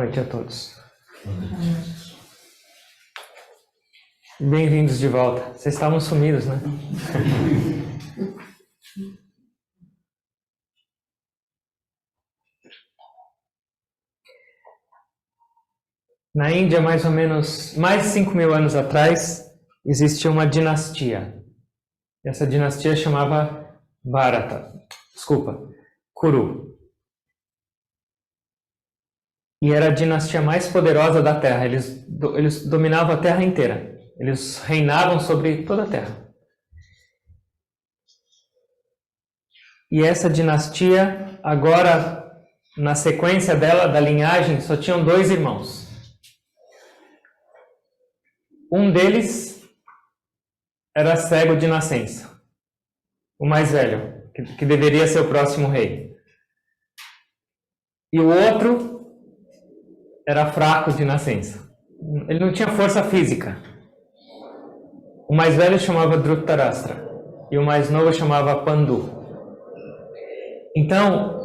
noite a todos. Bem-vindos de volta. Vocês estavam sumidos, né? Na Índia, mais ou menos, mais de 5.000 anos atrás, existia uma dinastia. Essa dinastia chamava Kuru. E era a dinastia mais poderosa da Terra. Eles dominavam a Terra inteira. Eles reinavam sobre toda a Terra. E essa dinastia, agora, na sequência dela, da linhagem, só tinham 2 irmãos. Um deles era cego de nascença. O mais velho, que deveria ser o próximo rei. E o outro era fraco de nascença. Ele não tinha força física. O mais velho chamava Dhritarashtra e o mais novo chamava Pandu. Então,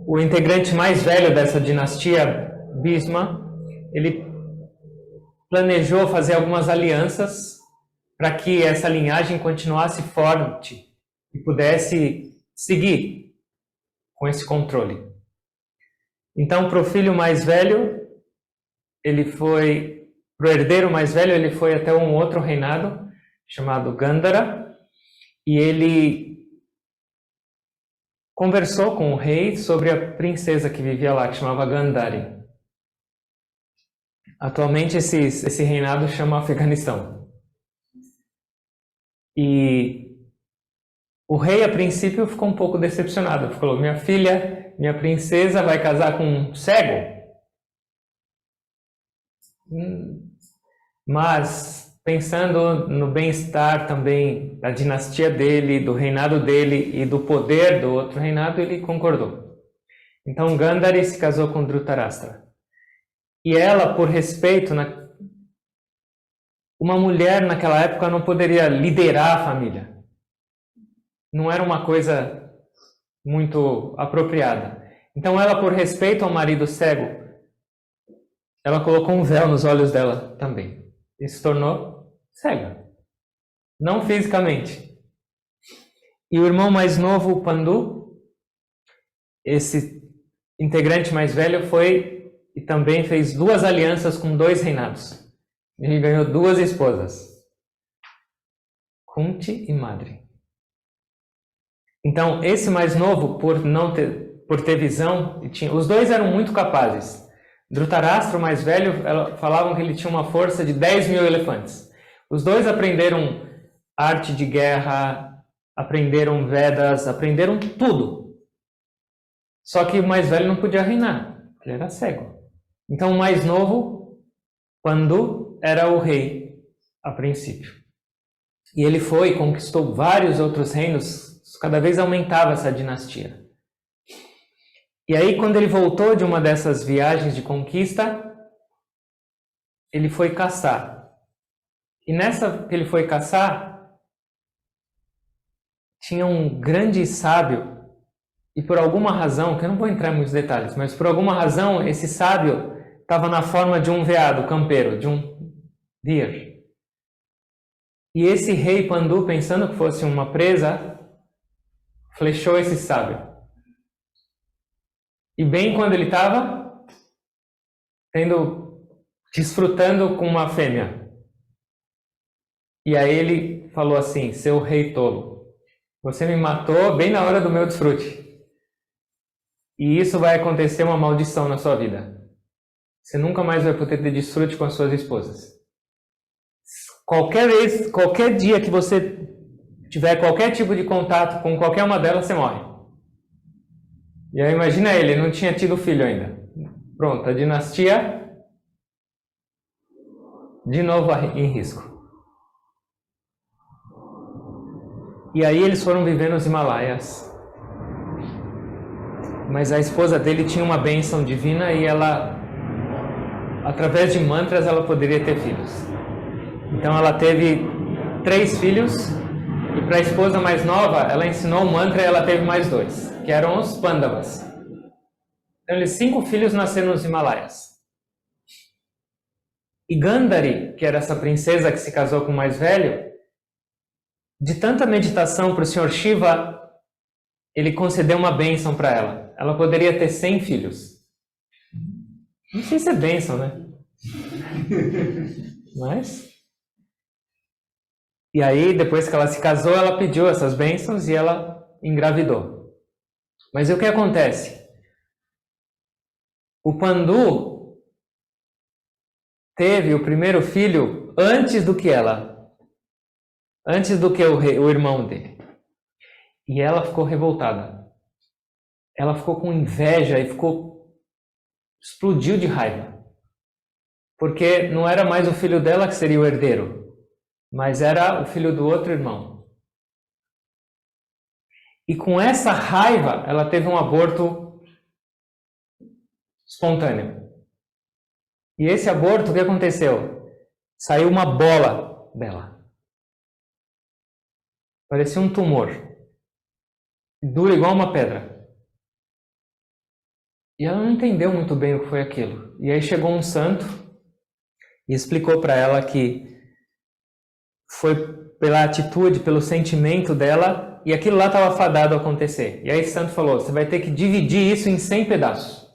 o integrante mais velho dessa dinastia, Bhisma, ele planejou fazer algumas alianças para que essa linhagem continuasse forte e pudesse seguir com esse controle. Então, para o filho mais velho, para o herdeiro mais velho, ele foi até um outro reinado chamado Gandhara, e ele conversou com o rei sobre a princesa que vivia lá, que chamava Gandhari. Atualmente esse reinado chama Afeganistão. E o rei, a princípio, ficou um pouco decepcionado. Falou: minha filha, minha princesa vai casar com um cego? Mas, pensando no bem-estar também da dinastia dele, do reinado dele e do poder do outro reinado, ele concordou. Então Gandhari se casou com Dhritarashtra. E ela, por respeito, uma mulher naquela época não poderia liderar a família. Não era uma coisa muito apropriada. Então ela, por respeito ao marido cego, ela colocou um véu nos olhos dela também. E se tornou cega. Não fisicamente. E o irmão mais novo, o Pandu, esse integrante mais velho, foi e também fez 2 alianças com 2 reinados. Ele ganhou 2 esposas, Kunti e Madri. Então, esse mais novo, por ter visão, os 2 eram muito capazes. Dhritarashtra, o mais velho, falavam que ele tinha uma força de 10.000 elefantes. Os 2 aprenderam arte de guerra, aprenderam Vedas, aprenderam tudo. Só que o mais velho não podia reinar, ele era cego. Então o mais novo, Pandu, era o rei a princípio. E ele foi e conquistou vários outros reinos, cada vez aumentava essa dinastia. E aí, quando ele voltou de uma dessas viagens de conquista, ele foi caçar. E nessa que ele foi caçar, tinha um grande sábio, e por alguma razão, que eu não vou entrar em muitos detalhes, mas por alguma razão, esse sábio estava na forma de um veado campeiro, de um deer. E esse rei Pandu, pensando que fosse uma presa, flechou esse sábio. E bem quando ele estava desfrutando com uma fêmea. E aí ele falou assim: seu rei tolo, você me matou bem na hora do meu desfrute. E isso vai acontecer uma maldição na sua vida. Você nunca mais vai poder ter desfrute com as suas esposas. Qualquer dia que você tiver qualquer tipo de contato com qualquer uma delas, você morre. E aí imagina ele não tinha tido filho ainda. Pronto, a dinastia de novo em risco. E aí eles foram viver nos Himalaias. Mas a esposa dele tinha uma bênção divina e ela, através de mantras, ela poderia ter filhos. Então ela teve 3 filhos e para a esposa mais nova ela ensinou o mantra e ela teve mais 2, que eram os Pandavas. Então, 5 filhos nasceram nos Himalaias. E Gandhari, que era essa princesa que se casou com o mais velho, de tanta meditação para o Senhor Shiva, ele concedeu uma bênção para ela. Ela poderia ter 100 filhos. Não sei se é bênção, né? Mas... E aí, depois que ela se casou, ela pediu essas bênçãos e ela engravidou. Mas o que acontece? O Pandu teve o primeiro filho antes do que ela. Antes do que o irmão dele. E ela ficou revoltada. Ela ficou com inveja e explodiu de raiva. Porque não era mais o filho dela que seria o herdeiro, mas era o filho do outro irmão. E com essa raiva, ela teve um aborto espontâneo. E esse aborto, o que aconteceu? Saiu uma bola dela. Parecia um tumor. Duro igual uma pedra. E ela não entendeu muito bem o que foi aquilo. E aí chegou um santo e explicou para ela que foi pela atitude, pelo sentimento dela, e aquilo lá estava fadado a acontecer. E aí esse santo falou, você vai ter que dividir isso em 100 pedaços.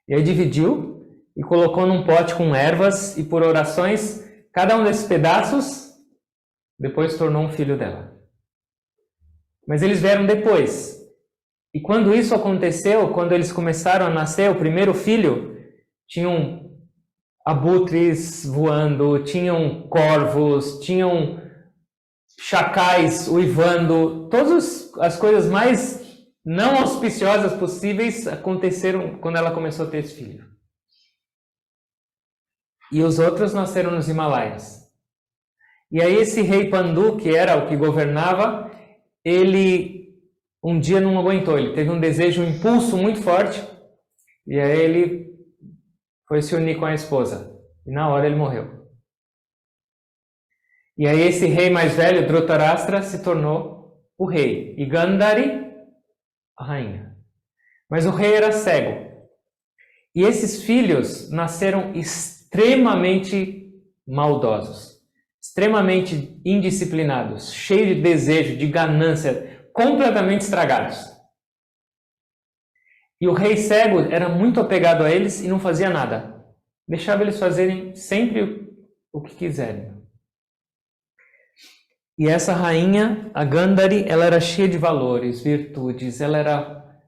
E aí dividiu e colocou num pote com ervas, e por orações, cada um desses pedaços depois tornou um filho dela. Mas eles vieram depois. E quando isso aconteceu, quando eles começaram a nascer, o primeiro filho, tinham abutres voando, tinham corvos, tinham chacais uivando, todas as coisas mais não auspiciosas possíveis aconteceram quando ela começou a ter esse filho. E os outros nasceram nos Himalaias. E aí esse rei Pandu, que era o que governava, ele um dia não aguentou, ele teve um desejo, um impulso muito forte, e aí ele foi se unir com a esposa. E na hora ele morreu. E aí esse rei mais velho, Dhritarashtra, se tornou o rei. E Gandhari, a rainha. Mas o rei era cego. E esses filhos nasceram extremamente maldosos. Extremamente indisciplinados. Cheios de desejo, de ganância. Completamente estragados. E o rei cego era muito apegado a eles e não fazia nada. Deixava eles fazerem sempre o que quiserem. E essa rainha, a Gandhari, ela era cheia de valores, virtudes, ela era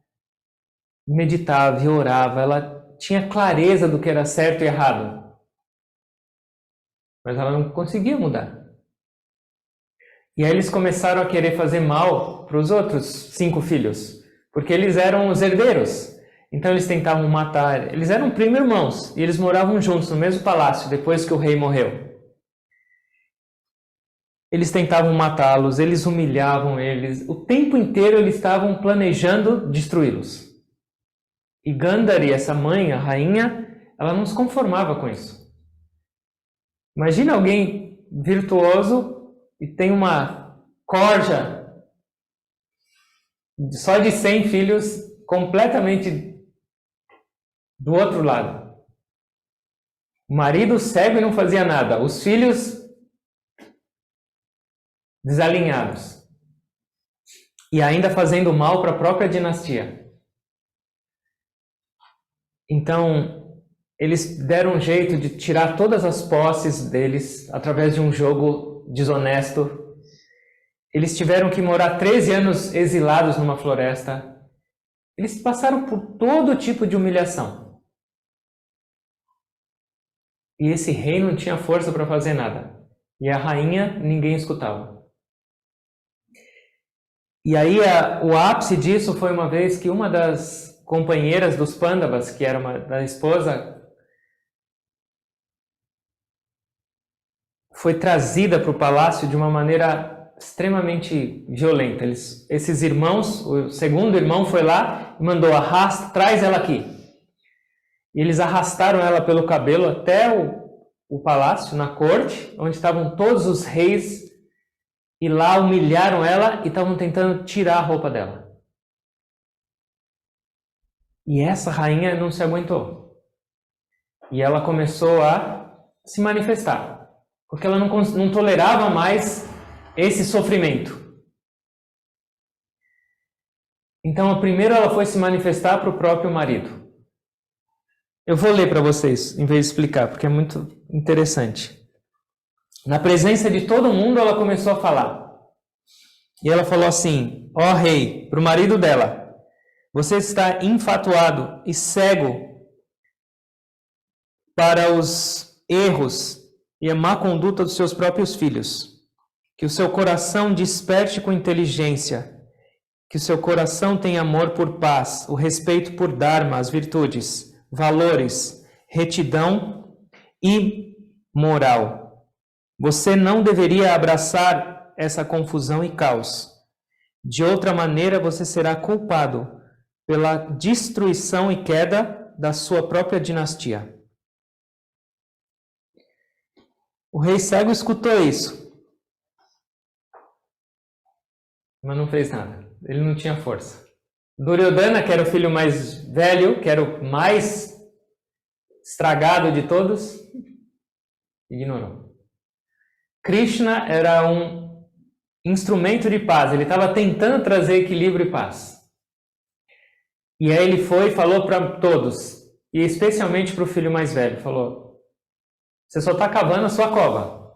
meditava e orava, ela tinha clareza do que era certo e errado. Mas ela não conseguia mudar. E aí eles começaram a querer fazer mal para os outros 5 filhos, porque eles eram os herdeiros. Então eles tentavam matar, eles eram primo-irmãos, e eles moravam juntos no mesmo palácio, depois que o rei morreu. Eles tentavam matá-los, eles humilhavam eles, o tempo inteiro eles estavam planejando destruí-los. E Gandhari, essa mãe, a rainha, ela não se conformava com isso. Imagina alguém virtuoso e tem uma corja só de 100 filhos completamente do outro lado. O marido cego e não fazia nada. Os filhos desalinhados. E ainda fazendo mal para a própria dinastia. Então, eles deram um jeito de tirar todas as posses deles através de um jogo desonesto. Eles tiveram que morar 13 anos exilados numa floresta. Eles passaram por todo tipo de humilhação. E esse rei não tinha força para fazer nada. E a rainha, ninguém escutava. E aí o ápice disso foi uma vez que uma das companheiras dos Pandavas, que era da esposa, foi trazida para o palácio de uma maneira extremamente violenta. Esses irmãos, o segundo irmão foi lá e mandou, traz ela aqui. E eles arrastaram ela pelo cabelo até o palácio, na corte, onde estavam todos os reis, e lá humilharam ela e estavam tentando tirar a roupa dela. E essa rainha não se aguentou. E ela começou a se manifestar, porque ela não tolerava mais esse sofrimento. Então, primeiro ela foi se manifestar para o próprio marido. Eu vou ler para vocês, em vez de explicar, porque é muito interessante. Na presença de todo mundo, ela começou a falar. E ela falou assim: ó rei, para o marido dela: você está infatuado e cego para os erros e a má conduta dos seus próprios filhos. Que o seu coração desperte com inteligência, que o seu coração tenha amor por paz, o respeito por dharma, as virtudes, valores, retidão e moral. Você não deveria abraçar essa confusão e caos. De outra maneira, você será culpado pela destruição e queda da sua própria dinastia. O rei cego escutou isso, mas não fez nada. Ele não tinha força. Duryodhana, que era o filho mais velho, que era o mais estragado de todos, ignorou. Krishna era um instrumento de paz. Ele estava tentando trazer equilíbrio e paz. E aí ele foi e falou para todos, e especialmente para o filho mais velho, falou: você só está cavando a sua cova.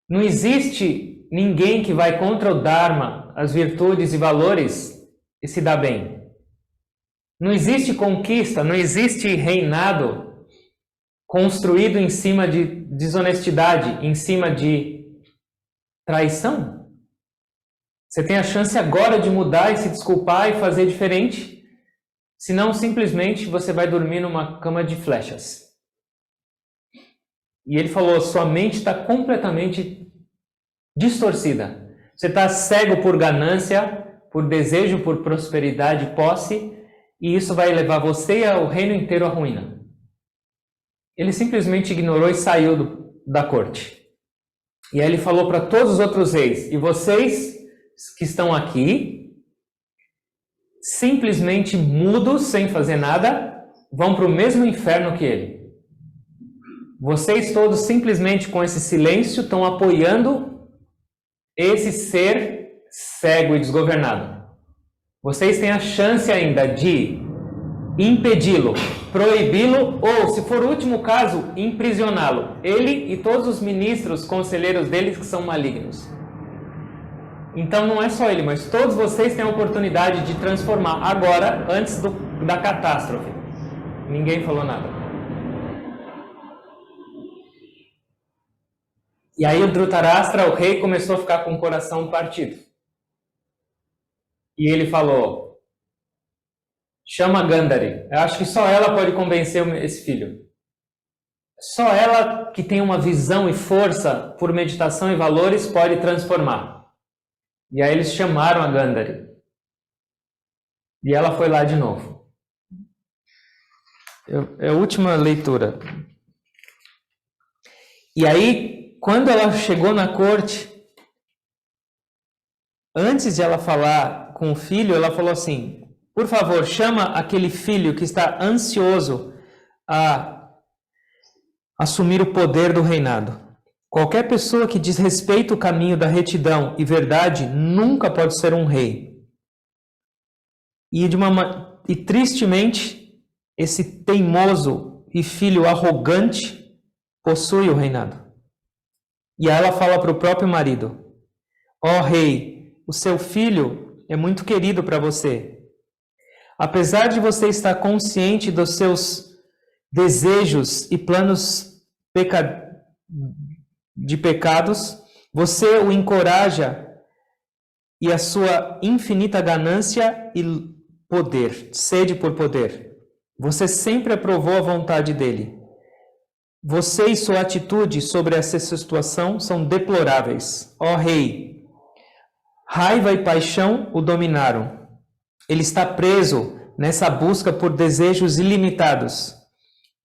Não existe ninguém que vai contra o Dharma, as virtudes e valores, e se dá bem. Não existe conquista, não existe reinado construído em cima de desonestidade, em cima de traição. Você tem a chance agora de mudar e se desculpar e fazer diferente, senão simplesmente você vai dormir numa cama de flechas. E ele falou: sua mente está completamente distorcida. Você está cego por ganância, por desejo, por prosperidade e posse, e isso vai levar você e o reino inteiro à ruína. Ele simplesmente ignorou e saiu da corte. E aí ele falou para todos os outros reis: e vocês que estão aqui, simplesmente mudos, sem fazer nada, vão para o mesmo inferno que ele. Vocês todos, simplesmente com esse silêncio, estão apoiando esse ser cego e desgovernado. Vocês têm a chance ainda de impedi-lo, proibi-lo ou, se for o último caso, imprisioná-lo. Ele e todos os ministros, conselheiros deles que são malignos. Então não é só ele, mas todos vocês têm a oportunidade de transformar agora, antes da catástrofe. Ninguém falou nada. E aí o Dhritarashtra, o rei, começou a ficar com o coração partido. E ele falou: chama Gandhari. Eu acho que só ela pode convencer esse filho. Só ela, que tem uma visão e força por meditação e valores, pode transformar. E aí eles chamaram a Gandhari. E ela foi lá de novo. É a última leitura. E aí, quando ela chegou na corte, antes de ela falar com o filho, ela falou assim: por favor, chama aquele filho que está ansioso a assumir o poder do reinado. Qualquer pessoa que desrespeita o caminho da retidão e verdade nunca pode ser um rei. E tristemente, esse teimoso e filho arrogante possui o reinado. E ela fala para o próprio marido: ó rei, o seu filho é muito querido para você. Apesar de você estar consciente dos seus desejos e planos de pecados, você o encoraja e a sua infinita ganância e poder, sede por poder. Você sempre aprovou a vontade dele. Você e sua atitude sobre essa situação são deploráveis. Ó rei, raiva e paixão o dominaram. Ele está preso nessa busca por desejos ilimitados.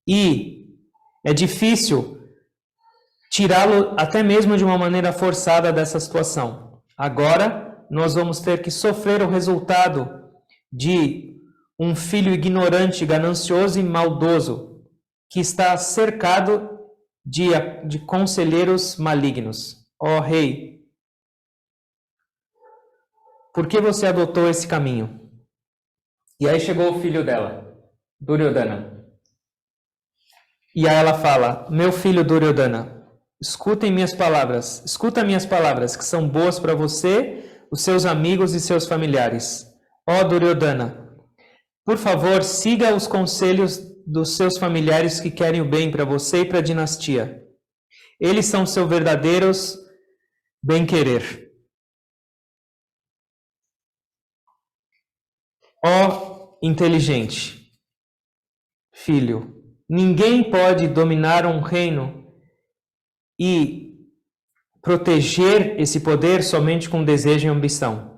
E é difícil tirá-lo até mesmo de uma maneira forçada dessa situação. Agora, nós vamos ter que sofrer o resultado de um filho ignorante, ganancioso e maldoso, que está cercado de conselheiros malignos. Ó rei, por que você adotou esse caminho? E aí chegou o filho dela, Duryodhana. E aí ela fala: meu filho Duryodhana, escuta minhas palavras, que são boas para você, os seus amigos e seus familiares. Ó Duryodhana, por favor, siga os conselhos dos seus familiares que querem o bem para você e para a dinastia. Eles são seus verdadeiros bem-querer. Ó inteligente filho, ninguém pode dominar um reino e proteger esse poder somente com desejo e ambição.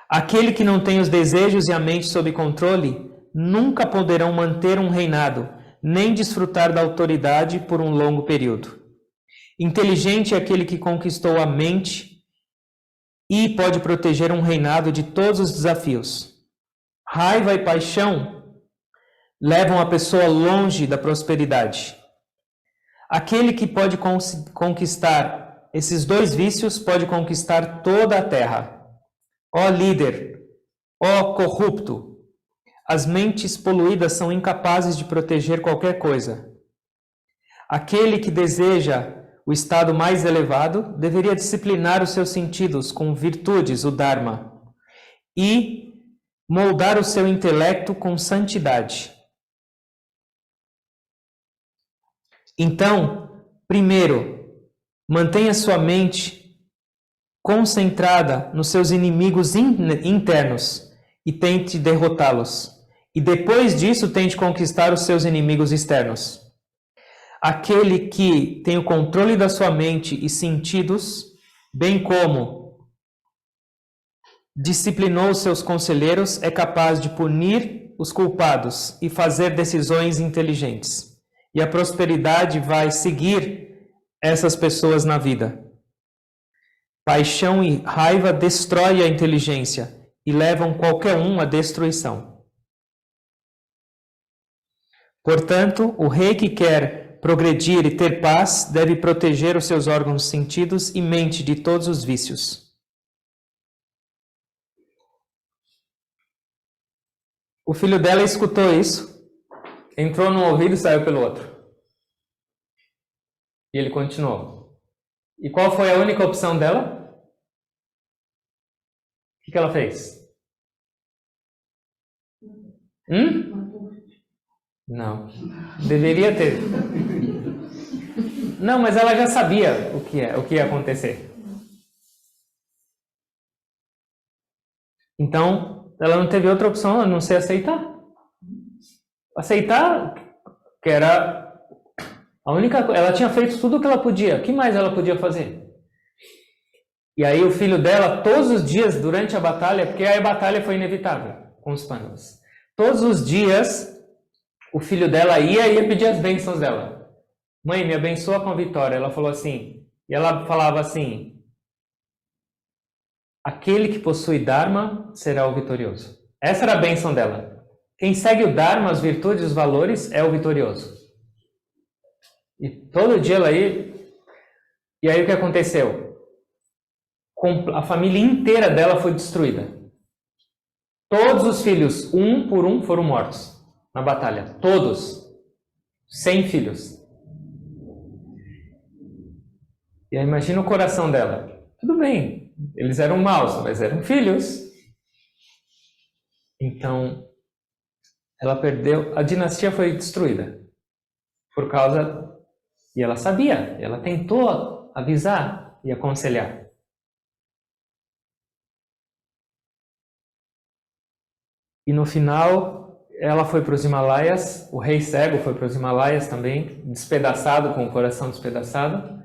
Aquele que não tem os desejos e a mente sob controle nunca poderão manter um reinado, nem desfrutar da autoridade por um longo período. Inteligente é aquele que conquistou a mente e pode proteger um reinado de todos os desafios. Raiva e paixão levam a pessoa longe da prosperidade. Aquele que pode conquistar esses dois vícios pode conquistar toda a terra. Ó líder, ó corrupto, as mentes poluídas são incapazes de proteger qualquer coisa. Aquele que deseja o estado mais elevado deveria disciplinar os seus sentidos com virtudes, o Dharma, e moldar o seu intelecto com santidade. Então, primeiro, mantenha sua mente concentrada nos seus inimigos internos e tente derrotá-los. E depois disso, tente conquistar os seus inimigos externos. Aquele que tem o controle da sua mente e sentidos, bem como disciplinou os seus conselheiros, é capaz de punir os culpados e fazer decisões inteligentes. E a prosperidade vai seguir essas pessoas na vida. Paixão e raiva destroem a inteligência e levam qualquer um à destruição. Portanto, o rei que quer progredir e ter paz deve proteger os seus órgãos sentidos e mente de todos os vícios. O filho dela escutou isso, entrou num ouvido e saiu pelo outro. E ele continuou. E qual foi a única opção dela? O que ela fez? Não. Deveria ter. Não, mas ela já sabia o que ia acontecer. Então, ela não teve outra opção a não ser aceitar. Aceitar, que era a única coisa. Ela tinha feito tudo o que ela podia. O que mais ela podia fazer? E aí o filho dela, todos os dias durante a batalha, porque aí a batalha foi inevitável com os Pandavas. Todos os dias, o filho dela ia pedir as bênçãos dela. Mãe, me abençoa com a vitória. Ela falou assim, e ela falava assim: aquele que possui Dharma será o vitorioso. Essa era a bênção dela. Quem segue o Dharma, as virtudes, os valores, é o vitorioso. E todo dia ela ia. E aí o que aconteceu? A família inteira dela foi destruída. Todos os filhos, um por um, foram mortos na batalha. Todos. 100 filhos. E aí imagina o coração dela. Tudo bem, eles eram maus, mas eram filhos. Então, ela perdeu, a dinastia foi destruída. Por causa, e ela sabia, ela tentou avisar e aconselhar. E no final, ela foi para os Himalaias, o rei cego foi para os Himalaias também, despedaçado, com o coração despedaçado.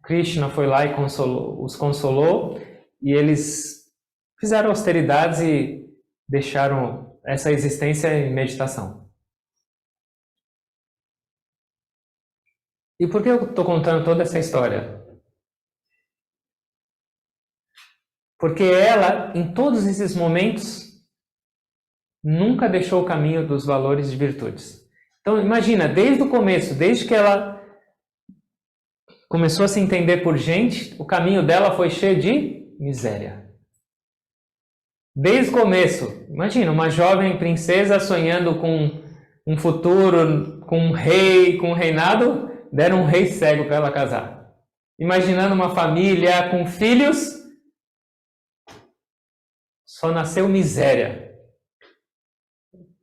Krishna foi lá e os consolou, e eles fizeram austeridades e deixaram essa existência em meditação. E por que eu estou contando toda essa história? Porque ela, em todos esses momentos, nunca deixou o caminho dos valores e virtudes. Então imagina, desde o começo, desde que ela começou a se entender por gente, o caminho dela foi cheio de miséria. Desde o começo, imagina, uma jovem princesa sonhando com um futuro, com um rei, com um reinado, deram um rei cego para ela casar. Imaginando uma família com filhos, só nasceu miséria.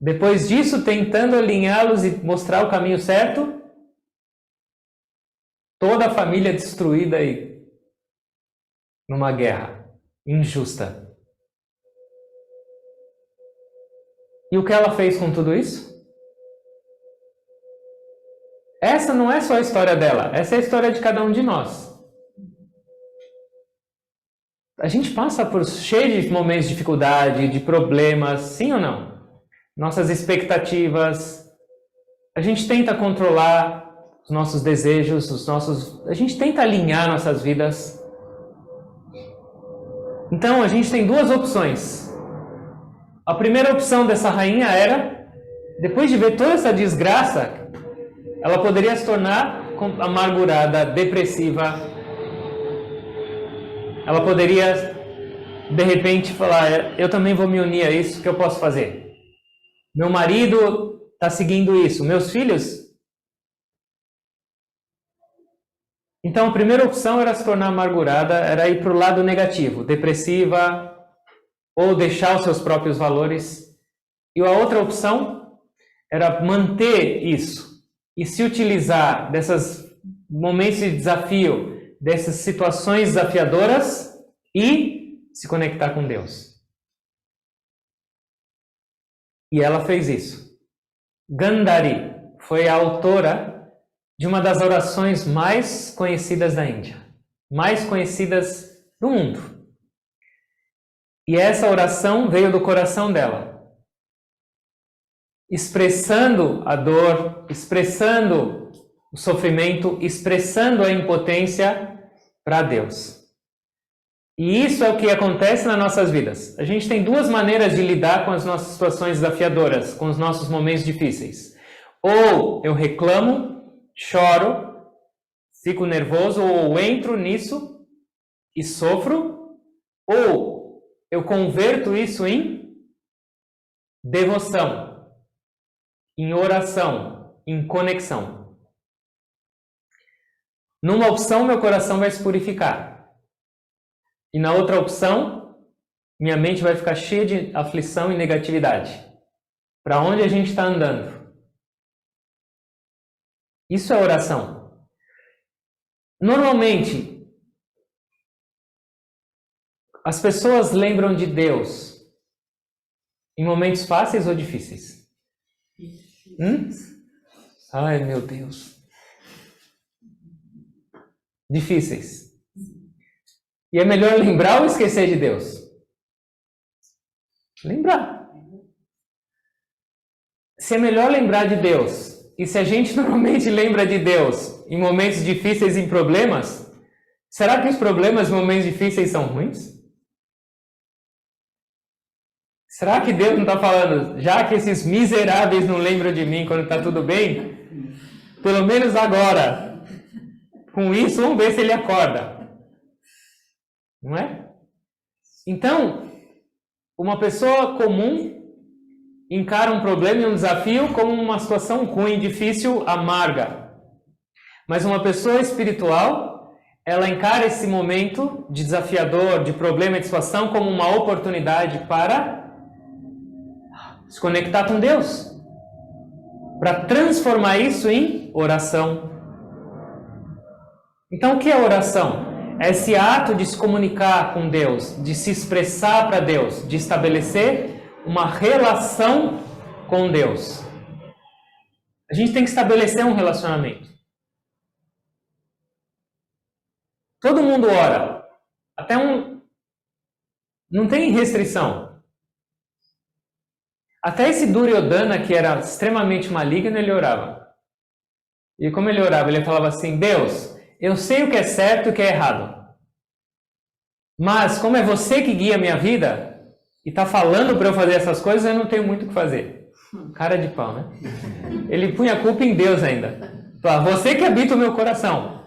Depois disso, tentando alinhá-los e mostrar o caminho certo, toda a família destruída aí numa guerra injusta. E o que ela fez com tudo isso? Essa não é só a história dela, essa é a história de cada um de nós. A gente passa por cheio de momentos de dificuldade, de problemas, sim ou não? Nossas expectativas, a gente tenta controlar os nossos desejos, a gente tenta alinhar nossas vidas. Então a gente tem duas opções. A primeira opção dessa rainha era, depois de ver toda essa desgraça, ela poderia se tornar amargurada, depressiva. Ela poderia, de repente, falar, eu também vou me unir a isso, o que eu posso fazer? Meu marido está seguindo isso, meus filhos... Então a primeira opção era se tornar amargurada, era ir para o lado negativo, depressiva, ou deixar os seus próprios valores. E a outra opção era manter isso e se utilizar desses momentos de desafio, dessas situações desafiadoras e se conectar com Deus. E ela fez isso. Gandhari foi a autora de uma das orações mais conhecidas da Índia, mais conhecidas do mundo. E essa oração veio do coração dela, expressando a dor, expressando o sofrimento, expressando a impotência para Deus. E isso é o que acontece nas nossas vidas. A gente tem duas maneiras de lidar com as nossas situações desafiadoras, com os nossos momentos difíceis. Ou eu reclamo, choro, fico nervoso, ou entro nisso e sofro, ou eu converto isso em devoção, em oração, em conexão. Numa opção, meu coração vai se purificar. E na outra opção, minha mente vai ficar cheia de aflição e negatividade. Para onde a gente está andando? Isso é oração. Normalmente, as pessoas lembram de Deus em momentos fáceis ou difíceis? Ai, meu Deus. Difíceis. E é melhor lembrar ou esquecer de Deus? Lembrar. Se é melhor lembrar de Deus, e se a gente normalmente lembra de Deus em momentos difíceis, em problemas, será que os problemas em momentos difíceis são ruins? Será que Deus não está falando, já que esses miseráveis não lembram de mim quando está tudo bem, pelo menos agora, com isso, vamos ver se ele acorda. Não é? Então, uma pessoa comum encara um problema e um desafio como uma situação ruim, difícil, amarga. Mas uma pessoa espiritual, ela encara esse momento de desafiador, de problema, de situação, como uma oportunidade para se conectar com Deus, para transformar isso em oração. Então, o que é oração? É esse ato de se comunicar com Deus, de se expressar para Deus, de estabelecer uma relação com Deus. A gente tem que estabelecer um relacionamento. Todo mundo ora. Não tem restrição. Até esse Duryodhana, que era extremamente maligno, ele orava. E como ele orava? Ele falava assim, Deus, eu sei o que é certo e o que é errado. Mas, como é você que guia a minha vida, e está falando para eu fazer essas coisas, eu não tenho muito o que fazer. Cara de pau, né? Ele punha a culpa em Deus ainda. Você que habita o meu coração.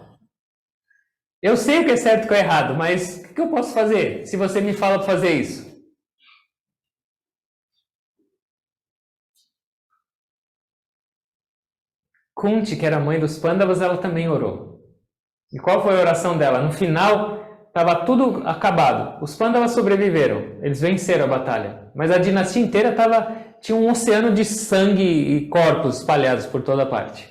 Eu sei o que é certo e o que é errado, mas o que eu posso fazer se você me fala para fazer isso? Kunti, que era a mãe dos Pandavas, ela também orou. E qual foi a oração dela? No final, estava tudo acabado. Os Pandavas sobreviveram, eles venceram a batalha. Mas a dinastia inteira tinha um oceano de sangue e corpos espalhados por toda parte.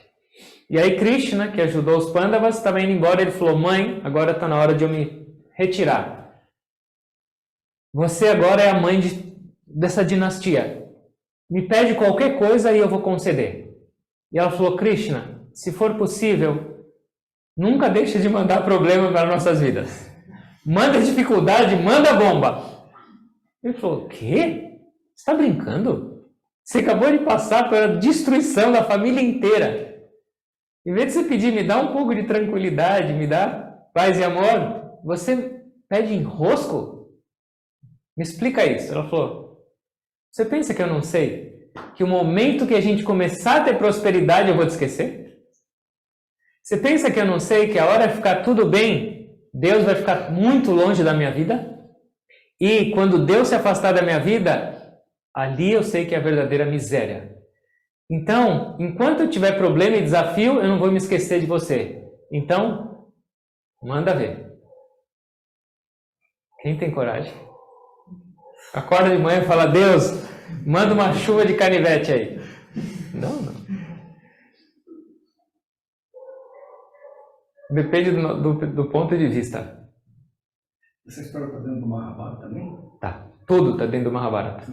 E aí Krishna, que ajudou os Pandavas, estava indo embora, ele falou: mãe, agora está na hora de eu me retirar. Você agora é a mãe dessa dinastia. Me pede qualquer coisa e eu vou conceder. E ela falou: Krishna, se for possível, nunca deixe de mandar problema para nossas vidas. Manda dificuldade, manda bomba. Ele falou: o quê? Você está brincando? Você acabou de passar pela destruição da família inteira. Em vez de você pedir, me dá um pouco de tranquilidade, me dá paz e amor, você pede enrosco? Me explica isso. Ela falou: você pensa que eu não sei? Que o momento que a gente começar a ter prosperidade eu vou te esquecer? Você pensa que eu não sei que a hora de ficar tudo bem, Deus vai ficar muito longe da minha vida? E quando Deus se afastar da minha vida, ali eu sei que é a verdadeira miséria. Então, enquanto eu tiver problema e desafio, eu não vou me esquecer de você. Então, manda ver. Quem tem coragem? Acorda de manhã e fala: Deus, manda uma chuva de canivete aí. Não. Depende do ponto de vista. Essa história está dentro do Mahabharata também? Tá. Tudo está dentro do Mahabharata.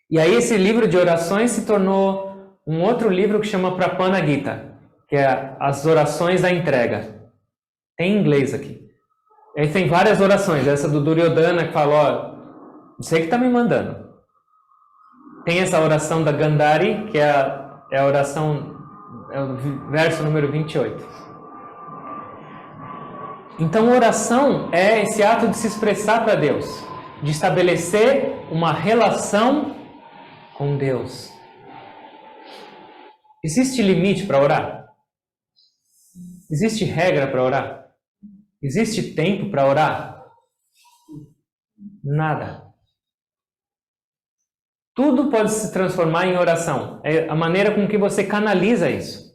E aí esse livro de orações se tornou um outro livro que chama Prapana Gita, que é as orações da entrega. Tem em inglês aqui. Aí tem várias orações. Essa do Duryodhana que fala: ó, você que está me mandando. Tem essa oração da Gandhari, que é a oração, é o verso número 28. Então, oração é esse ato de se expressar para Deus, de estabelecer uma relação com Deus. Existe limite para orar? Existe regra para orar? Existe tempo para orar? Nada. Tudo pode se transformar em oração. É a maneira com que você canaliza isso.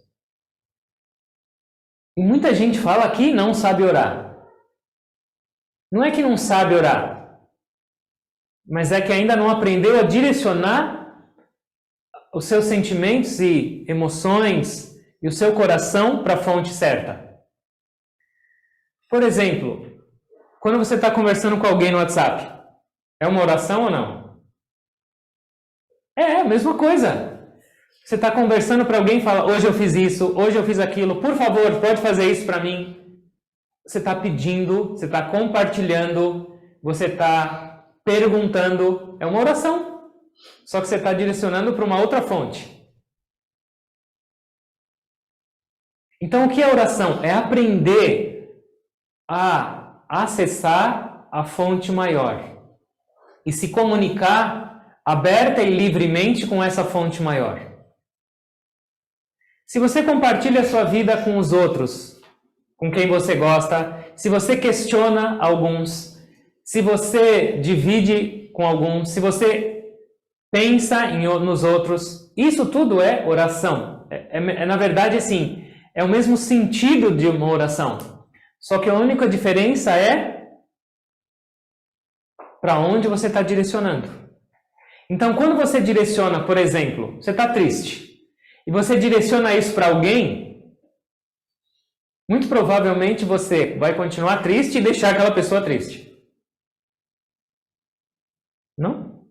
E muita gente fala que não sabe orar. Não é que não sabe orar, mas é que ainda não aprendeu a direcionar os seus sentimentos e emoções e o seu coração para a fonte certa. Por exemplo, quando você está conversando com alguém no WhatsApp, é uma oração ou não? É a mesma coisa. Você está conversando para alguém e fala: hoje eu fiz isso, hoje eu fiz aquilo, por favor, pode fazer isso para mim. Você está pedindo, você está compartilhando, você está perguntando. É uma oração. Só que você está direcionando para uma outra fonte. Então o que é oração? É aprender a acessar a fonte maior e se comunicar aberta e livremente com essa fonte maior. Se você compartilha a sua vida com os outros, com quem você gosta, se você questiona alguns, se você divide com alguns, se você pensa nos outros, isso tudo é oração. Na verdade, assim, é o mesmo sentido de uma oração. Só que a única diferença é para onde você está direcionando. Então, quando você direciona, por exemplo, você está triste, e você direciona isso para alguém, muito provavelmente você vai continuar triste e deixar aquela pessoa triste. Não?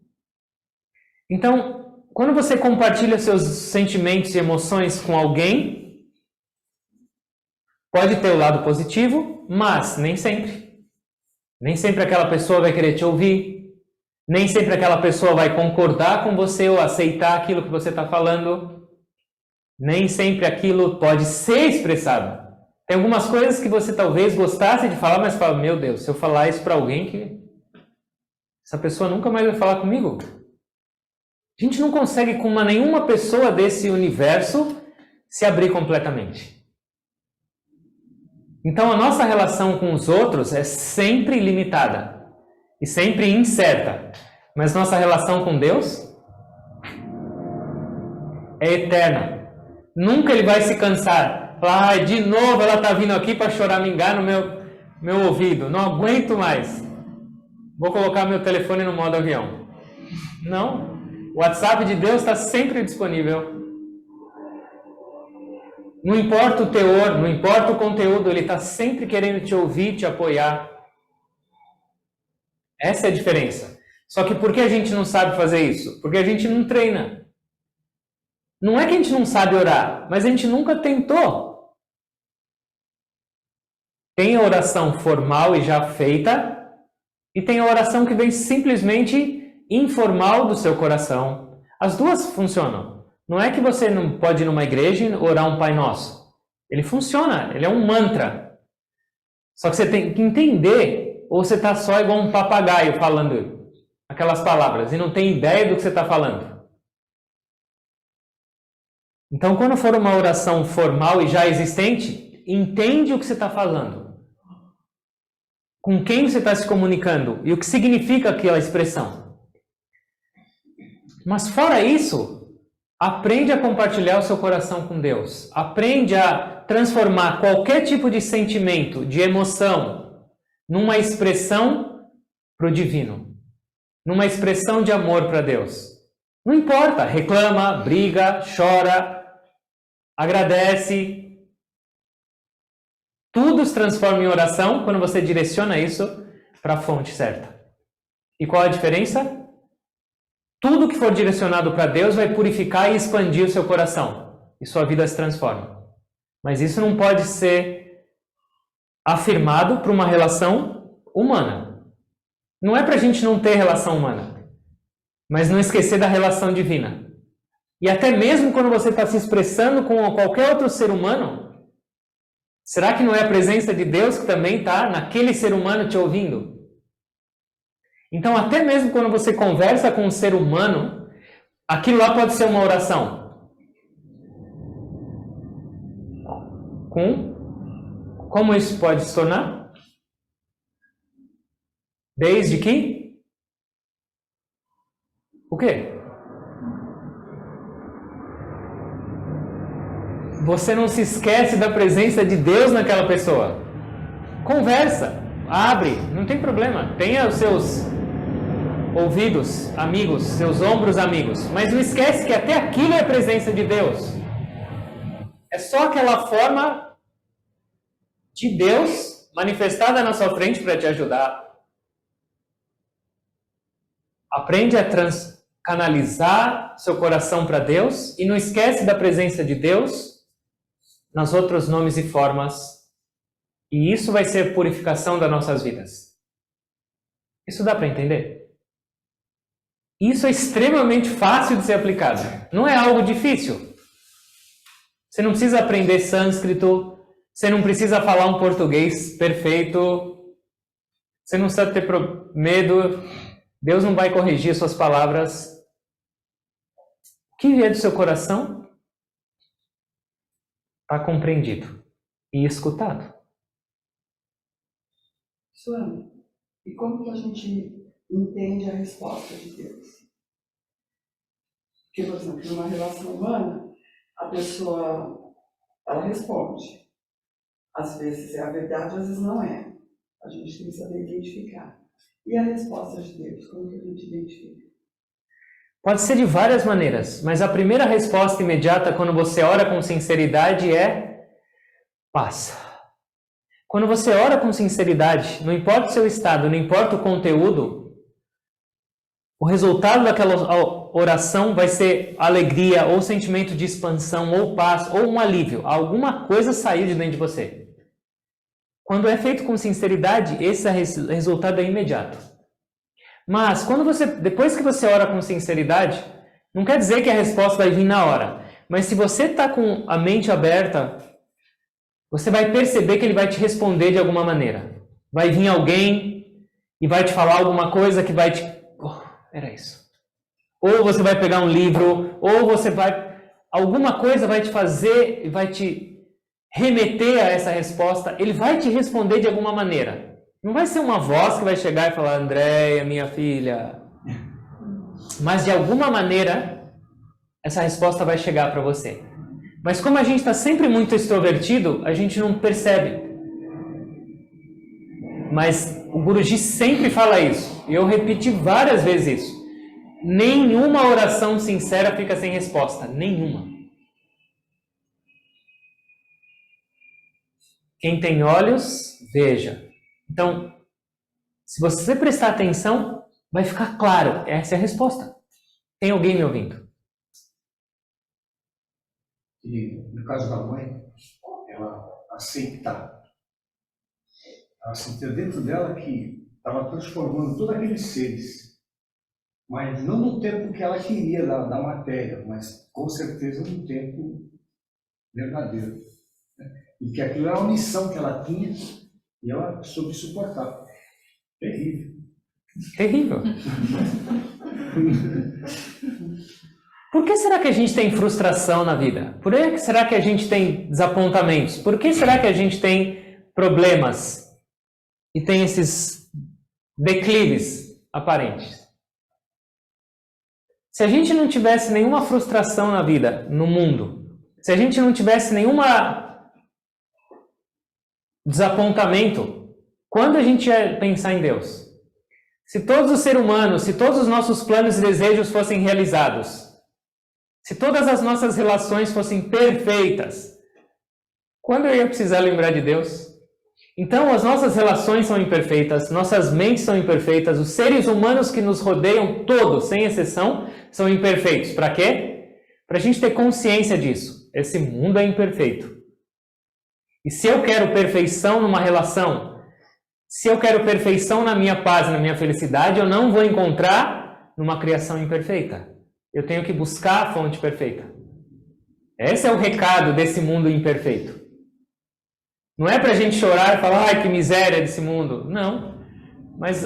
Então, quando você compartilha seus sentimentos e emoções com alguém, pode ter o lado positivo, mas nem sempre. Nem sempre aquela pessoa vai querer te ouvir. Nem sempre aquela pessoa vai concordar com você ou aceitar aquilo que você está falando. Nem sempre aquilo pode ser expressado. Tem algumas coisas que você talvez gostasse de falar, mas fala: meu Deus, se eu falar isso para alguém que... essa pessoa nunca mais vai falar comigo. A gente não consegue com nenhuma pessoa desse universo se abrir completamente. Então a nossa relação com os outros é sempre limitada e sempre incerta. Mas nossa relação com Deus é eterna. Nunca ele vai se cansar. Falar, de novo ela está vindo aqui para choramingar no meu ouvido. Não aguento mais. Vou colocar meu telefone no modo avião. Não. O WhatsApp de Deus está sempre disponível. Não importa o teor, não importa o conteúdo, ele está sempre querendo te ouvir, te apoiar. Essa é a diferença. Só que por que a gente não sabe fazer isso? Porque a gente não treina. Não é que a gente não sabe orar, mas a gente nunca tentou. Tem a oração formal e já feita, e tem a oração que vem simplesmente informal do seu coração. As duas funcionam. Não é que você não pode ir numa igreja e orar um Pai Nosso. Ele funciona, ele é um mantra. Só que você tem que entender, ou você está só igual um papagaio falando aquelas palavras e não tem ideia do que você está falando. Então, quando for uma oração formal e já existente, entende o que você está falando. Com quem você está se comunicando e o que significa aquela expressão. Mas fora isso, aprende a compartilhar o seu coração com Deus. Aprende a transformar qualquer tipo de sentimento, de emoção, numa expressão para o divino. Numa expressão de amor para Deus. Não importa, reclama, briga, chora, agradece. Tudo se transforma em oração quando você direciona isso para a fonte certa. E qual a diferença? Tudo que for direcionado para Deus vai purificar e expandir o seu coração. E sua vida se transforma. Mas isso não pode ser afirmado para uma relação humana. Não é para a gente não ter relação humana. Mas não esquecer da relação divina. E até mesmo quando você está se expressando com qualquer outro ser humano, será que não é a presença de Deus que também está naquele ser humano te ouvindo? Então, até mesmo quando você conversa com um ser humano, aquilo lá pode ser uma oração. Como isso pode se tornar? Desde que? O quê? Você não se esquece da presença de Deus naquela pessoa. Conversa, abre, não tem problema. Tenha os seus ouvidos amigos, seus ombros amigos. Mas não esquece que até aquilo é a presença de Deus. É só aquela forma de Deus manifestada na sua frente para te ajudar. Aprende a canalizar seu coração para Deus e não esquece da presença de Deus nas outros nomes e formas. E isso vai ser purificação das nossas vidas. Isso dá para entender? Isso é extremamente fácil de ser aplicado. Não é algo difícil. Você não precisa aprender sânscrito. Você não precisa falar um português perfeito. Você não precisa ter medo. Deus não vai corrigir suas palavras. O que vier do seu coração está compreendido e escutado. Suana, e como que a gente entende a resposta de Deus? Porque, por exemplo, numa relação humana, a pessoa, ela responde. Às vezes é a verdade, às vezes não é. A gente tem que saber identificar. E a resposta de Deus, como que a gente identifica? Pode ser de várias maneiras, mas a primeira resposta imediata quando você ora com sinceridade é paz. Quando você ora com sinceridade, não importa o seu estado, não importa o conteúdo, o resultado daquela oração vai ser alegria, ou sentimento de expansão, ou paz, ou um alívio. Alguma coisa saiu de dentro de você. Quando é feito com sinceridade, esse resultado é imediato. Mas depois que você ora com sinceridade, não quer dizer que a resposta vai vir na hora. Mas se você está com a mente aberta, você vai perceber que ele vai te responder de alguma maneira. Vai vir alguém e vai te falar alguma coisa que vai te... Oh, era isso. Ou você vai pegar um livro, ou você vai... Alguma coisa vai te fazer e vai te remeter a essa resposta. Ele vai te responder de alguma maneira. Não vai ser uma voz que vai chegar e falar, Andréia, minha filha. Mas de alguma maneira, essa resposta vai chegar para você. Mas como a gente está sempre muito extrovertido, a gente não percebe. Mas o Guruji sempre fala isso. E eu repeti várias vezes isso. Nenhuma oração sincera fica sem resposta. Nenhuma. Quem tem olhos, veja. Então, se você prestar atenção, vai ficar claro. Essa é a resposta. Tem alguém me ouvindo? E no caso da mãe, ela aceita dentro dela que estava transformando todos aqueles seres, mas não no tempo que ela queria da matéria, mas com certeza no tempo verdadeiro, né? E que aquilo era uma missão que ela tinha e ela soube suportar. Terrível. Terrível. Por que será que a gente tem frustração na vida? Por que será que a gente tem desapontamentos? Por que será que a gente tem problemas? E tem esses declives aparentes. Se a gente não tivesse nenhuma frustração na vida, no mundo, se a gente não tivesse nenhuma desapontamento, quando a gente ia pensar em Deus? Se todos os seres humanos, se todos os nossos planos e desejos fossem realizados, se todas as nossas relações fossem perfeitas, quando eu ia precisar lembrar de Deus? Então, as nossas relações são imperfeitas, nossas mentes são imperfeitas, os seres humanos que nos rodeiam, todos, sem exceção, são imperfeitos. Para quê? Para a gente ter consciência disso. Esse mundo é imperfeito. E se eu quero perfeição numa relação, se eu quero perfeição na minha paz, na minha felicidade, eu não vou encontrar numa criação imperfeita. Eu tenho que buscar a fonte perfeita. Esse é o recado desse mundo imperfeito. Não é para a gente chorar e falar, ai, que miséria desse mundo. Não. Mas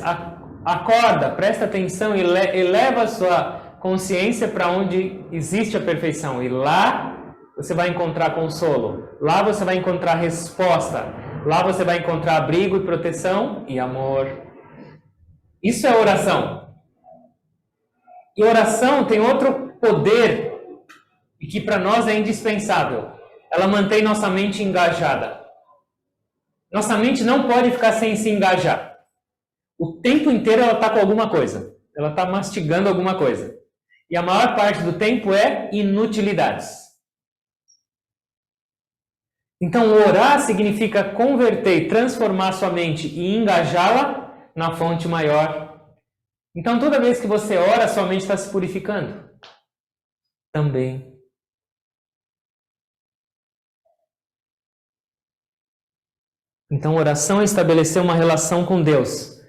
acorda, presta atenção e eleva a sua consciência para onde existe a perfeição. E lá você vai encontrar consolo. Lá você vai encontrar resposta. Lá você vai encontrar abrigo e proteção e amor. Isso é oração. E oração tem outro poder e que para nós é indispensável. Ela mantém nossa mente engajada. Nossa mente não pode ficar sem se engajar. O tempo inteiro ela está com alguma coisa. Ela está mastigando alguma coisa. E a maior parte do tempo é inutilidades. Então, orar significa converter, transformar sua mente e engajá-la na fonte maior. Então, toda vez que você ora, sua mente está se purificando. Também. Então, oração é estabelecer uma relação com Deus.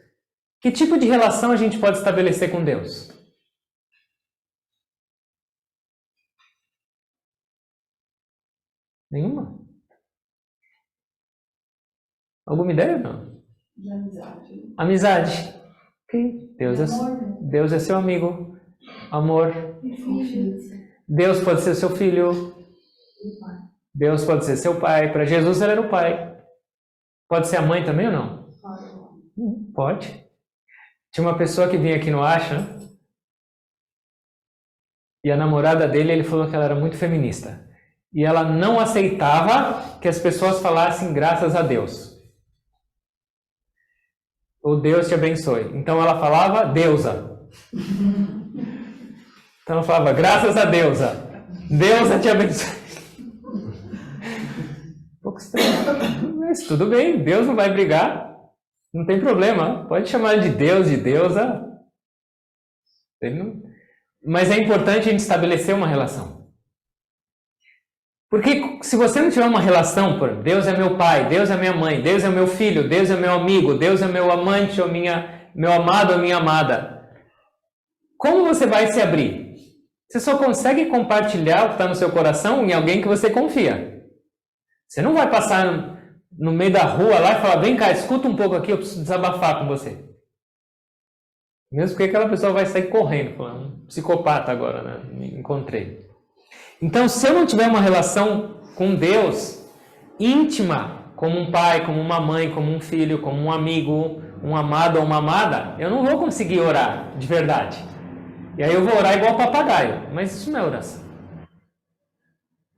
Que tipo de relação a gente pode estabelecer com Deus? Nenhuma? Alguma ideia? Não? De amizade. Amizade. Okay. Deus é seu amigo. Amor. Deus pode ser seu filho. Deus pode ser seu pai. Para Jesus ele era o pai. Pode ser a mãe também ou não? Pode. Tinha uma pessoa que vinha aqui no Ashram e a namorada dele, ele falou que ela era muito feminista. E ela não aceitava que as pessoas falassem graças a Deus. Ou Deus te abençoe. Então ela falava deusa. Então ela falava graças a deusa. Deusa te abençoe. Um pouco estranho. Mas tudo bem, Deus não vai brigar. Não tem problema. Pode chamar de Deus, de deusa. Mas é importante a gente estabelecer uma relação. Porque se você não tiver uma relação, por Deus é meu pai, Deus é minha mãe, Deus é meu filho, Deus é meu amigo, Deus é meu amante, ou meu amado ou minha amada, como você vai se abrir? Você só consegue compartilhar o que está no seu coração em alguém que você confia. Você não vai passar no meio da rua lá e falar, vem cá, escuta um pouco aqui, eu preciso desabafar com você. Mesmo porque aquela pessoa vai sair correndo, falando, um psicopata agora, né? Me encontrei. Então, se eu não tiver uma relação com Deus íntima, como um pai, como uma mãe, como um filho, como um amigo, um amado ou uma amada, eu não vou conseguir orar de verdade. E aí eu vou orar igual papagaio, mas isso não é oração.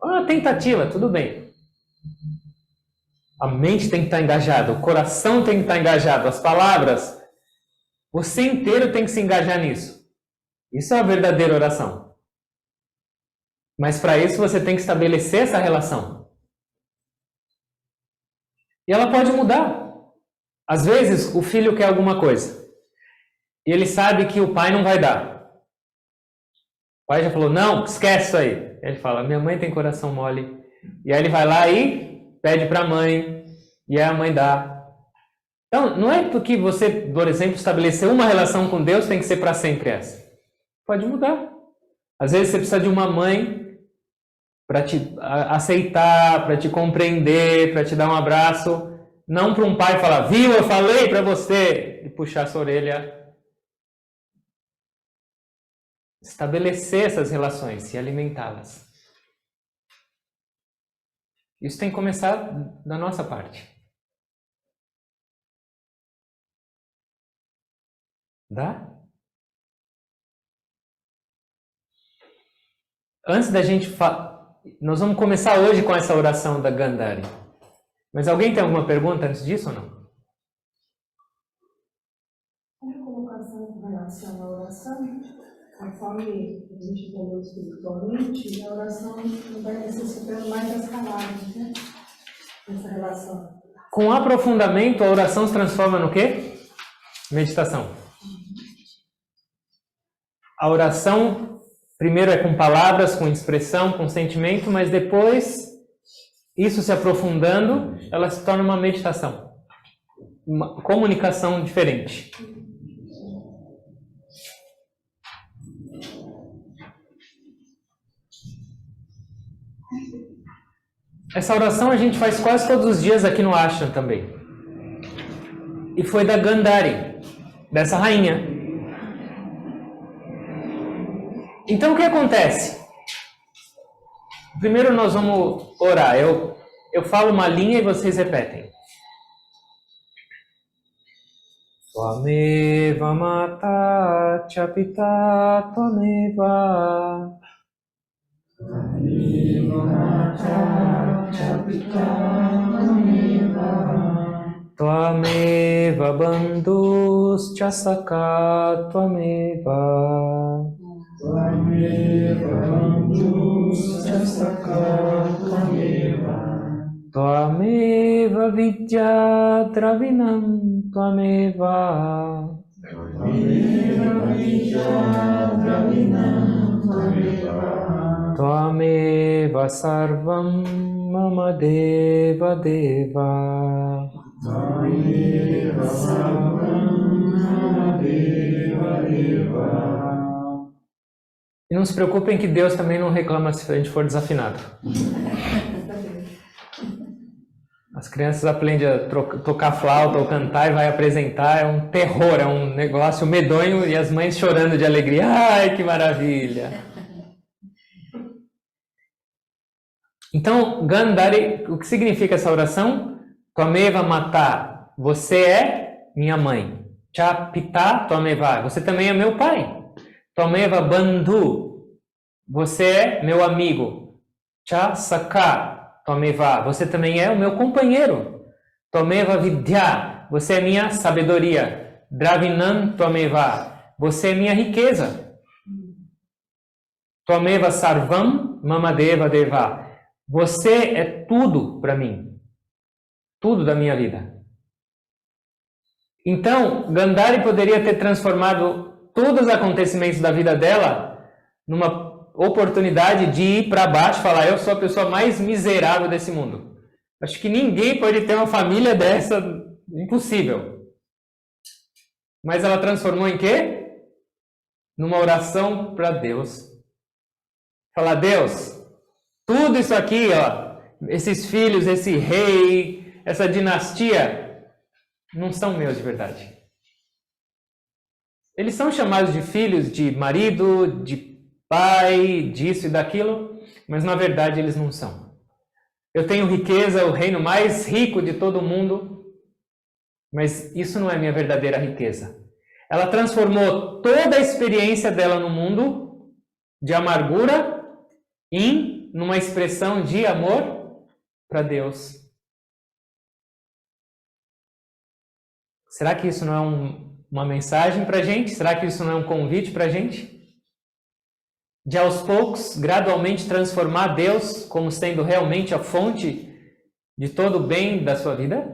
Uma tentativa, tudo bem. A mente tem que estar engajada, o coração tem que estar engajado, as palavras, você inteiro tem que se engajar nisso. Isso é a verdadeira oração. Mas para isso você tem que estabelecer essa relação. E ela pode mudar. Às vezes o filho quer alguma coisa e ele sabe que o pai não vai dar. O pai já falou, não, esquece isso aí. Ele fala, minha mãe tem coração mole. E aí ele vai lá e pede para a mãe, e aí a mãe dá. Então, não é porque você, por exemplo, estabeleceu uma relação com Deus, tem que ser para sempre essa. Pode mudar. Às vezes você precisa de uma mãe para te aceitar, para te compreender, para te dar um abraço. Não para um pai falar, viu, eu falei para você, e puxar sua orelha. Estabelecer essas relações e alimentá-las. Isso tem que começar da nossa parte. Dá? Antes da gente nós vamos começar hoje com essa oração da Gandhari. Mas alguém tem alguma pergunta antes disso ou não? Uma colocação com relação à oração, conforme a gente entendeu espiritualmente, a oração não vai necessitando mais das palavras, né? Essa relação. Com aprofundamento, a oração se transforma no quê? Meditação. A oração, primeiro é com palavras, com expressão, com sentimento, mas depois, isso se aprofundando, ela se torna uma meditação. Uma comunicação diferente. Essa oração a gente faz quase todos os dias aqui no Ashram também. E foi da Gandhari, dessa rainha. Então o que acontece? Primeiro nós vamos orar. Eu falo uma linha e vocês repetem. Tvameva mata cha pita tvameva. Tvameva mata cha pita tvameva. Tvameva bandhus cha sakha tvameva. Tvameva bandhus cha sakha tvameva. Tvameva vidya dravinam tvameva. Tvameva vidya dravinam tvameva. Tvameva sarvam mama deva deva. Tvameva sarvam mama deva deva. E não se preocupem que Deus também não reclama se a gente for desafinado. As crianças aprendem a tocar flauta ou cantar e vai apresentar, é um terror, é um negócio medonho e as mães chorando de alegria. Ai, que maravilha! Então, Gandhari, o que significa essa oração? Tvameva mata, você é minha mãe. Cha pita tvameva, você também é meu pai. Tvameva bandhu, você é meu amigo. Cha sakha tvameva, você também é o meu companheiro. Tvameva vidya, você é minha sabedoria. Dravinam tvameva, você é minha riqueza. Tvameva sarvam mama deva deva, você é tudo para mim. Tudo da minha vida. Então, Gandhari poderia ter transformado todos os acontecimentos da vida dela numa oportunidade de ir para baixo e falar, eu sou a pessoa mais miserável desse mundo. Acho que ninguém pode ter uma família dessa, impossível. Mas ela transformou em quê? Numa oração para Deus. Falar, Deus, tudo isso aqui, ó, esses filhos, esse rei, essa dinastia, não são meus de verdade. Eles são chamados de filhos de marido, de pai, disso e daquilo, mas na verdade eles não são. Eu tenho riqueza, o reino mais rico de todo o mundo, mas isso não é minha verdadeira riqueza. Ela transformou toda a experiência dela no mundo de amargura em numa expressão de amor para Deus. Será que isso não é uma mensagem para a gente? Será que isso não é um convite para a gente? De aos poucos, gradualmente transformar Deus como sendo realmente a fonte de todo o bem da sua vida?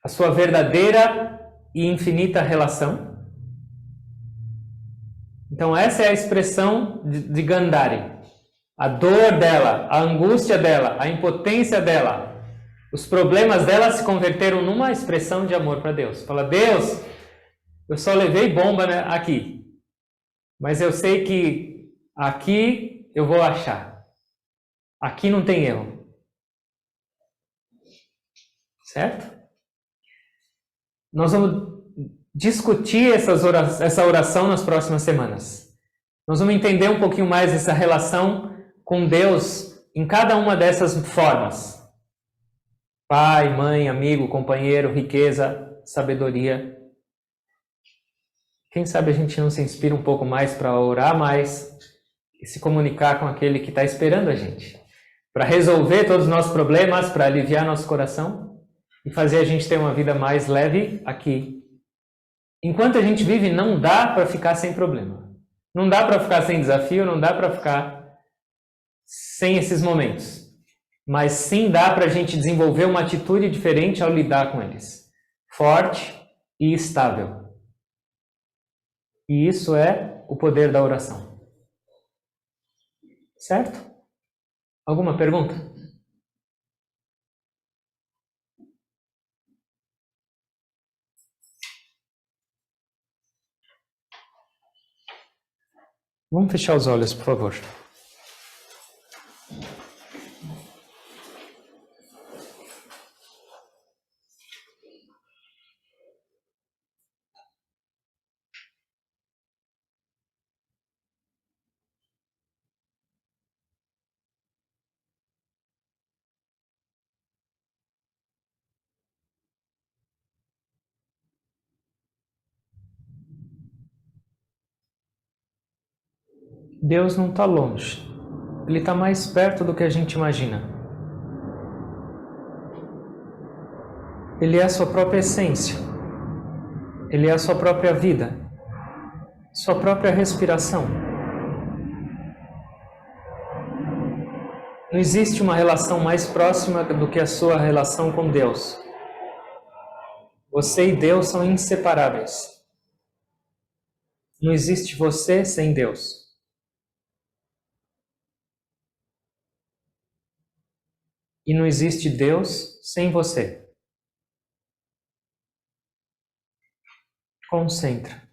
A sua verdadeira e infinita relação? Então essa é a expressão de Gandhari. A dor dela, a angústia dela, a impotência dela, os problemas dela se converteram numa expressão de amor para Deus. Fala, Deus, eu só levei bomba, né, aqui, mas eu sei que aqui eu vou achar. Aqui não tem erro. Certo? Nós vamos discutir essa oração nas próximas semanas. Nós vamos entender um pouquinho mais essa relação com Deus em cada uma dessas formas. Pai, mãe, amigo, companheiro, riqueza, sabedoria. Quem sabe a gente não se inspira um pouco mais para orar mais e se comunicar com aquele que está esperando a gente. Para resolver todos os nossos problemas, para aliviar nosso coração e fazer a gente ter uma vida mais leve aqui. Enquanto a gente vive, não dá para ficar sem problema. Não dá para ficar sem desafio, não dá para ficar sem esses momentos. Mas sim dá para a gente desenvolver uma atitude diferente ao lidar com eles. Forte e estável. E isso é o poder da oração. Certo? Alguma pergunta? Vamos fechar os olhos, por favor. Deus não está longe. Ele está mais perto do que a gente imagina. Ele é a sua própria essência. Ele é a sua própria vida. Sua própria respiração. Não existe uma relação mais próxima do que a sua relação com Deus. Você e Deus são inseparáveis. Não existe você sem Deus. E não existe Deus sem você. Concentra.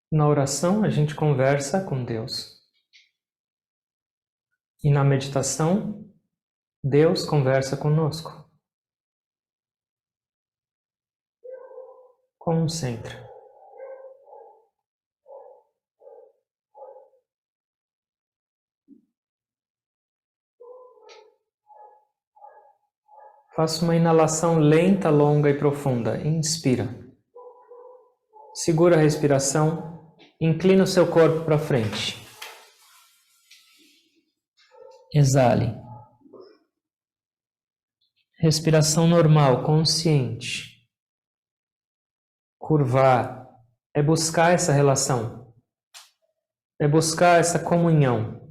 Na oração, a gente conversa com Deus. E na meditação, Deus conversa conosco. Concentra. Faça uma inalação lenta, longa e profunda. Inspira. Segura a respiração. Inclina o seu corpo para frente. Exale. Respiração normal, consciente. Curvar é buscar essa relação. É buscar essa comunhão.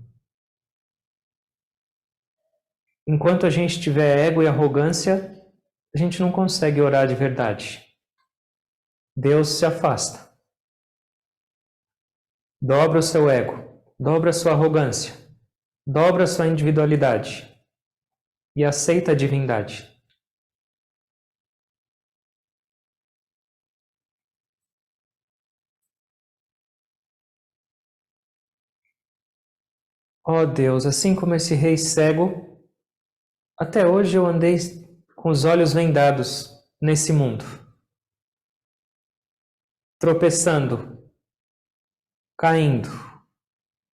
Enquanto a gente tiver ego e arrogância, a gente não consegue orar de verdade. Deus se afasta. Dobra o seu ego, dobra a sua arrogância, dobra a sua individualidade e aceita a divindade. Ó Deus, assim como esse rei cego, até hoje eu andei com os olhos vendados nesse mundo, tropeçando, caindo,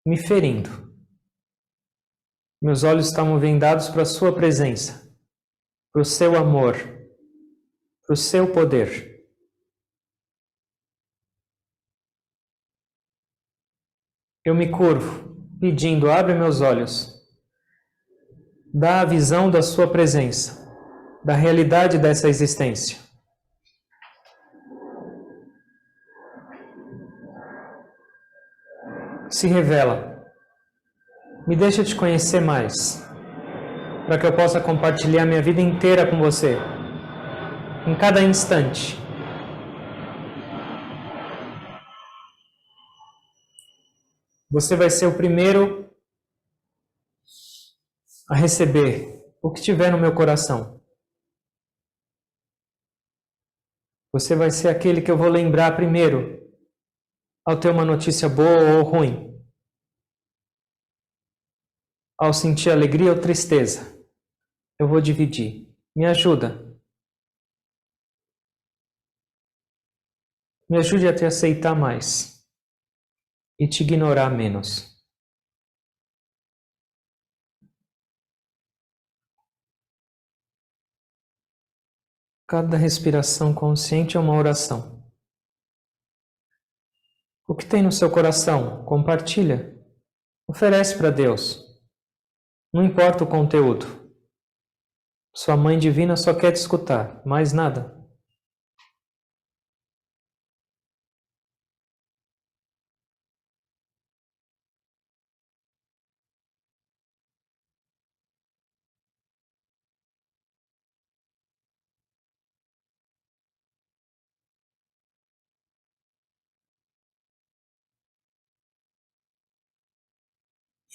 me ferindo. Meus olhos estavam vendados para a sua presença, para o seu amor, para o seu poder. Eu me curvo, pedindo, abre meus olhos, dá a visão da sua presença, da realidade dessa existência. Se revela, me deixa te conhecer mais, para que eu possa compartilhar minha vida inteira com você, em cada instante. Você vai ser o primeiro a receber o que tiver no meu coração. Você vai ser aquele que eu vou lembrar primeiro ao ter uma notícia boa ou ruim, ao sentir alegria ou tristeza. Eu vou dividir. Me ajuda. Me ajude a te aceitar mais e te ignorar menos. Cada respiração consciente é uma oração. O que tem no seu coração? Compartilha. Oferece para Deus. Não importa o conteúdo. Sua Mãe Divina só quer te escutar, mais nada.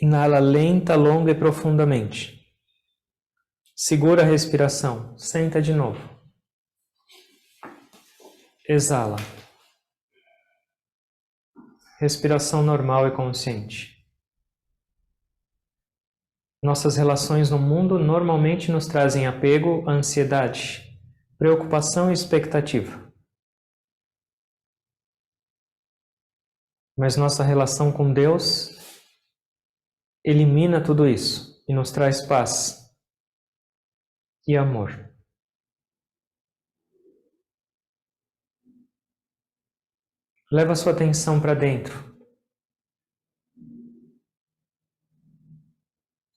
Inala lenta, longa e profundamente. Segura a respiração. Senta de novo. Exala. Respiração normal e consciente. Nossas relações no mundo normalmente nos trazem apego, ansiedade, preocupação e expectativa. Mas nossa relação com Deus elimina tudo isso e nos traz paz e amor. Leva sua atenção para dentro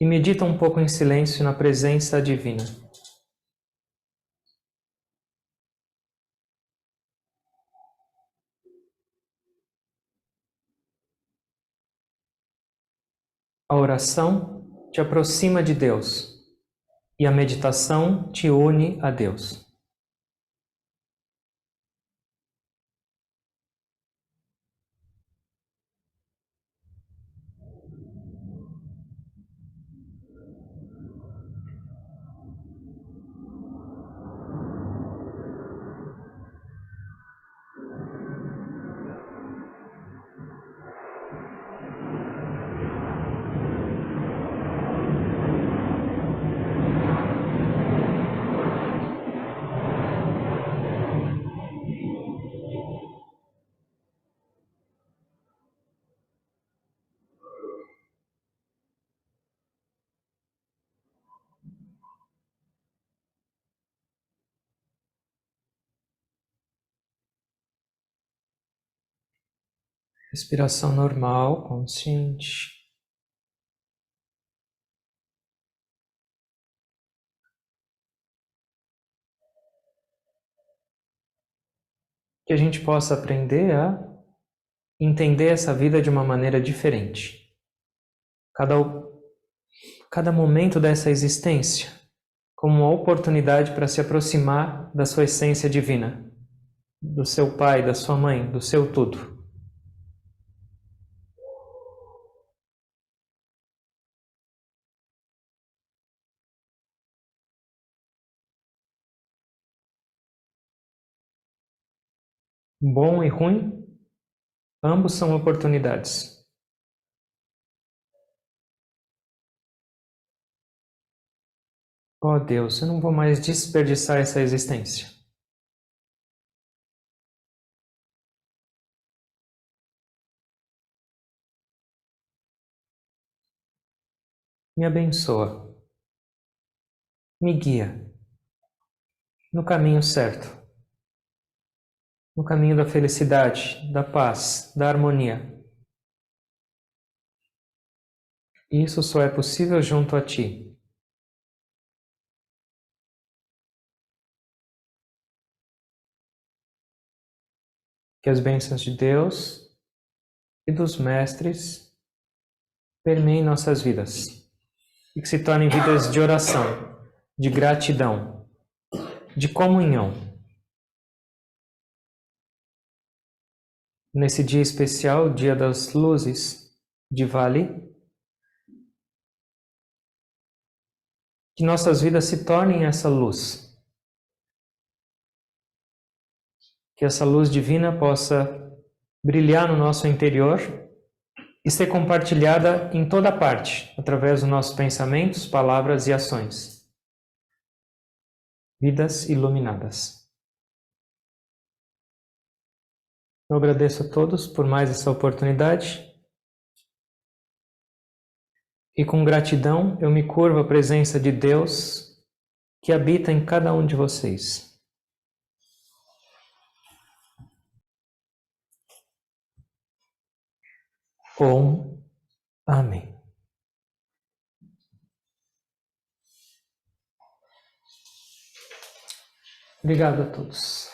e medita um pouco em silêncio na presença divina. A oração te aproxima de Deus e a meditação te une a Deus. Respiração normal, consciente. Que a gente possa aprender a entender essa vida de uma maneira diferente. Cada momento dessa existência como uma oportunidade para se aproximar da sua essência divina, do seu pai, da sua mãe, do seu tudo. Bom e ruim, ambos são oportunidades. Ó Deus, eu não vou mais desperdiçar essa existência. Me abençoa. Me guia no caminho certo. No caminho da felicidade, da paz, da harmonia. E isso só é possível junto a Ti. Que as bênçãos de Deus e dos mestres permeiem nossas vidas e que se tornem vidas de oração, de gratidão, de comunhão. Nesse dia especial, Dia das Luzes de Vale, que nossas vidas se tornem essa luz. Que essa luz divina possa brilhar no nosso interior e ser compartilhada em toda parte, através dos nossos pensamentos, palavras e ações. Vidas iluminadas. Eu agradeço a todos por mais essa oportunidade. E com gratidão eu me curvo à presença de Deus que habita em cada um de vocês. Amém. Obrigado a todos.